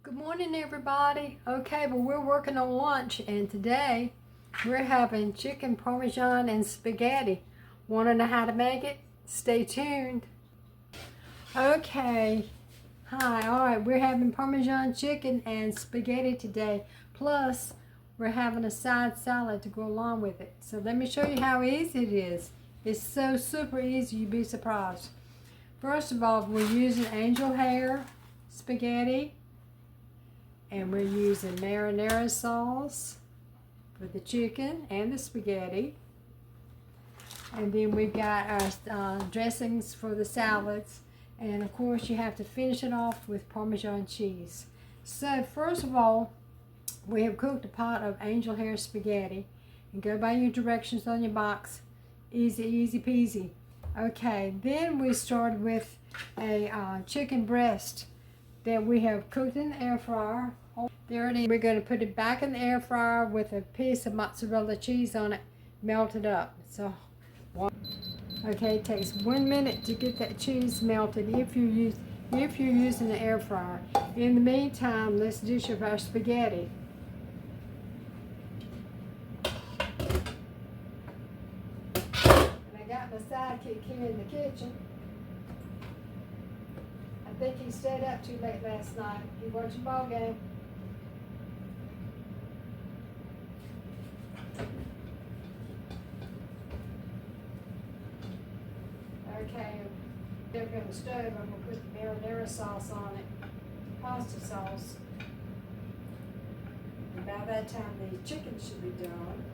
Good morning, everybody. Okay, well, we're working on lunch, and today we're having chicken Parmesan and spaghetti. Want to know how to make it? Stay tuned. Okay, hi. All right, we're having Parmesan chicken and spaghetti today. Plus, we're having a side salad to go along with it. So let me show you how easy it is. It's so super easy, you'd be surprised. First of all, we're using angel hair spaghetti. And we're using marinara sauce for the chicken and the spaghetti. And then we've got our dressings for the salads. And of course, you have to finish it off with Parmesan cheese. So first of all, we have cooked a pot of angel hair spaghetti. And go by your directions on your box. Easy, easy peasy. Okay, then we started with a chicken breast that we have cooked in the air fryer. There it is. We're going to put it back in the air fryer with a piece of mozzarella cheese on it, melted up. So, okay, it takes 1 minute to get that cheese melted if you're using the air fryer. In the meantime, let's dish up our spaghetti. And I got my sidekick here in the kitchen. I think he stayed up too late last night. He watched the ball game. Okay, over on the stove, I'm going to put the marinara sauce on it, pasta sauce. And by that time, the chicken should be done.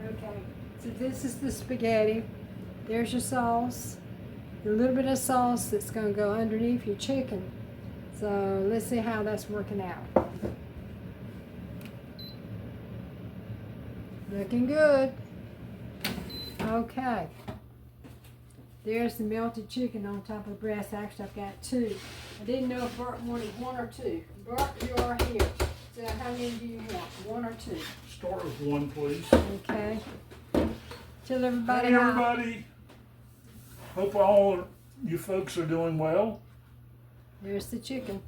Okay, so this is the spaghetti. There's your sauce. A little bit of sauce that's going to go underneath your chicken. So let's see how that's working out. Looking good. Okay. There's the melted chicken on top of the breast. Actually, I've got two. I didn't know if Bert wanted one or two. Bert, you are here. So how many do you want? One or two? Start with one, please. Okay. Tell everybody Hey, everybody. Hope all you folks are doing well. There's the chicken.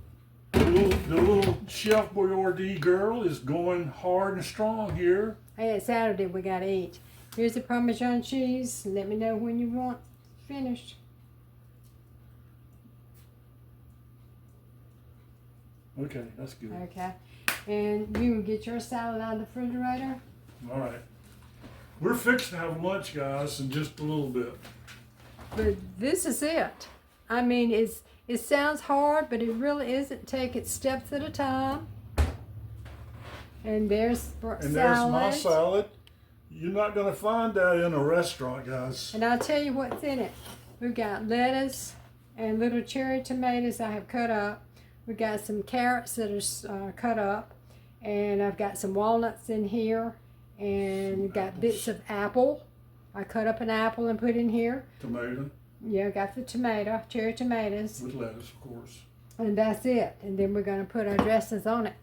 The little Chef Boyardee girl is going hard and strong here. Hey, it's Saturday. We got to eat. Here's the Parmesan cheese. Let me know when you want finished. Okay, that's good. Okay. And you will get your salad out of the refrigerator. All right. We're fixing to have lunch, guys, in just a little bit. But this is it. I mean, it sounds hard, but it really isn't. Take it steps at a time. And there's salad. And there's my salad. You're not going to find that in a restaurant, guys. And I'll tell you what's in it. We've got lettuce and little cherry tomatoes I have cut up. We've got some carrots that are cut up. And I've got some walnuts in here. And we've got bits of apple. I cut up an apple and put in here. Tomato. Yeah, got the tomato, cherry tomatoes. With lettuce, of course. And that's it. And then we're going to put our dressings on it.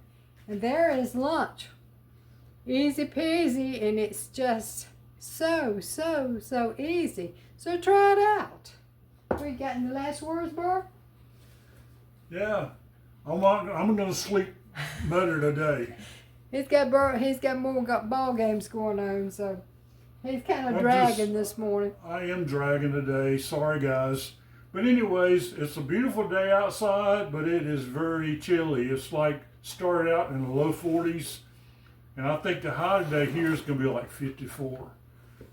And there is lunch. Easy peasy, and it's just so easy. So try it out. We got any last words, Bert? Yeah. I'm going to sleep better today. He's got more ball games going on, so he's kind of dragging this morning. I am dragging today. Sorry, guys. But anyways, it's a beautiful day outside, but it is very chilly. It's like started out in the low 40s. And I think the high today here is going to be like 54.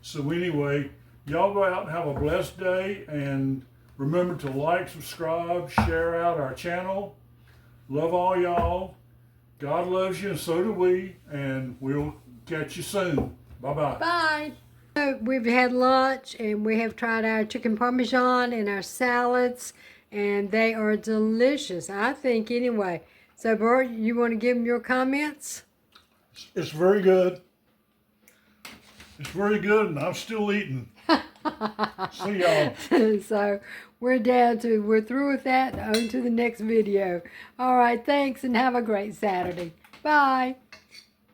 So anyway, y'all go out and have a blessed day. And remember to like, subscribe, share out our channel. Love all y'all. God loves you and so do we. And we'll catch you soon. Bye-bye. Bye. So we've had lunch and we have tried our chicken Parmesan and our salads. And they are delicious, I think, anyway. So Bert, you want to give them your comments? It's very good. It's very good, and I'm still eating. See y'all. So we're through with that. On to the next video. All right, thanks, and have a great Saturday. Bye.